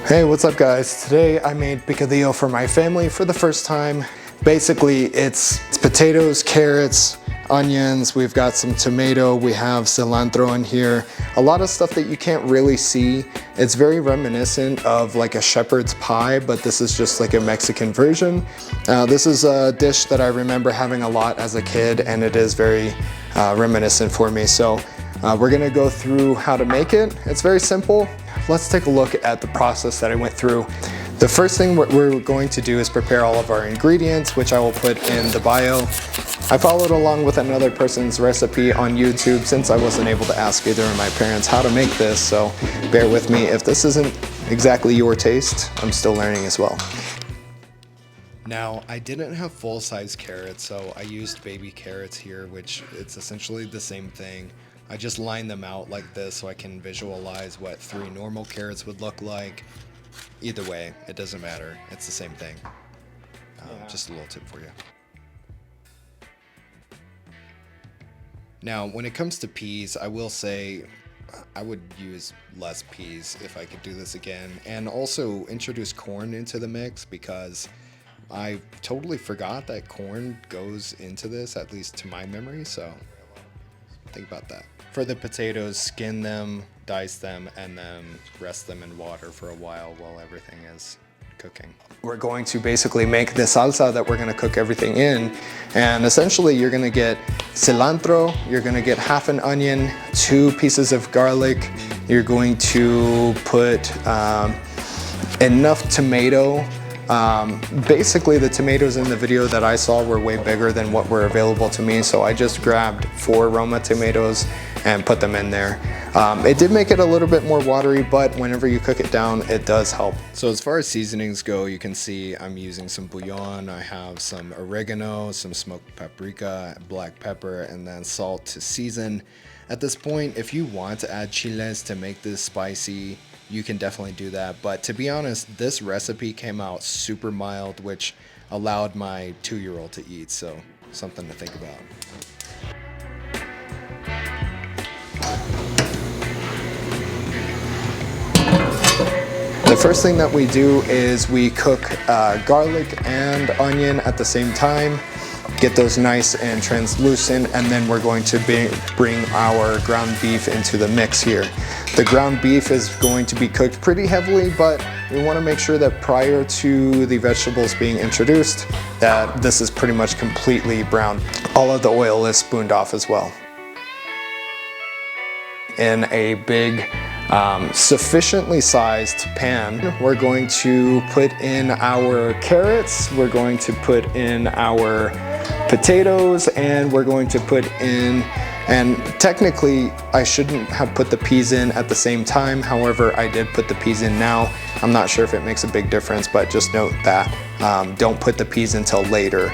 Hey, what's up guys? Today I made picadillo for my family for the first time. Basically it's potatoes, carrots, onions, we've got some tomato, we have cilantro in here. A lot of stuff that you can't really see. It's very reminiscent of like a shepherd's pie, but this is just like a Mexican version. This is a dish that I remember having a lot as a kid, and it is very reminiscent for me. So we're gonna go through how to make it. It's very simple. Let's take a look at the process that I went through. The first thing we're going to do is prepare all of our ingredients, which I will put in the bio. I followed along with another person's recipe on YouTube since I wasn't able to ask either of my parents how to make this, so bear with me. If this isn't exactly your taste, I'm still learning as well. Now, I didn't have full-size carrots, so I used baby carrots here, which it's essentially the same thing. I just line them out like this so I can visualize what 3 normal carrots would look like. Either way, it doesn't matter. It's the same thing. Just a little tip for you. Now, when it comes to peas, I will say I would use less peas if I could do this again. And also introduce corn into the mix, because I totally forgot that corn goes into this, at least to my memory, so think about that. For the potatoes, skin them, dice them, and then rest them in water for a while everything is cooking. We're going to basically make the salsa that we're gonna cook everything in. And essentially you're gonna get cilantro, you're gonna get half an onion, 2 pieces of garlic, you're going to put enough tomato. Basically the tomatoes in the video that I saw were way bigger than what were available to me, so I just grabbed 4 Roma tomatoes and put them in there. It did make it a little bit more watery, but whenever you cook it down, it does help. So as far as seasonings go, you can see I'm using some bouillon, I have some oregano, some smoked paprika, black pepper, and then salt to season. At this point, if you want to add chiles to make this spicy, you can definitely do that, but to be honest, this recipe came out super mild, which allowed my 2-year-old to eat, so something to think about. The first thing that we do is we cook garlic and onion at the same time, get those nice and translucent, and then we're going to bring our ground beef into the mix here. The ground beef is going to be cooked pretty heavily, but we want to make sure that prior to the vegetables being introduced, that this is pretty much completely brown. All of the oil is spooned off as well. In a big, sufficiently sized pan, we're going to put in our carrots, we're going to put in our potatoes, and we're going to put in, and technically I shouldn't have put the peas in at the same time, however I did put the peas in now. I'm not sure if it makes a big difference, but just note that don't put the peas until later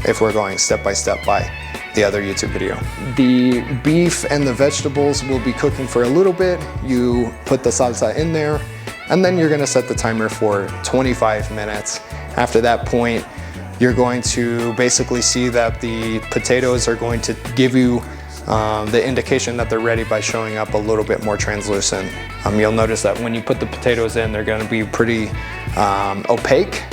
if we're going step by step by the other YouTube video. The beef and the vegetables will be cooking for a little bit. You put the salsa in there, and then you're gonna set the timer for 25 minutes. After that point, you're going to basically see that the potatoes are going to give you the indication that they're ready by showing up a little bit more translucent. You'll notice that when you put the potatoes in, they're gonna be pretty opaque,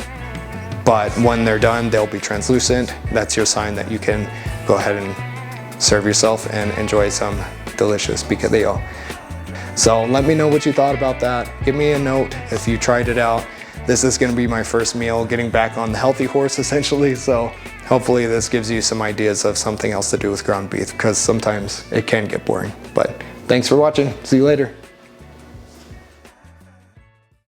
but when they're done, they'll be translucent. That's your sign that you can go ahead and serve yourself and enjoy some delicious picadillo. So let me know what you thought about that. Give me a note if you tried it out. This is gonna be my first meal, getting back on the healthy horse essentially, so hopefully this gives you some ideas of something else to do with ground beef, because sometimes it can get boring. But thanks for watching, see you later.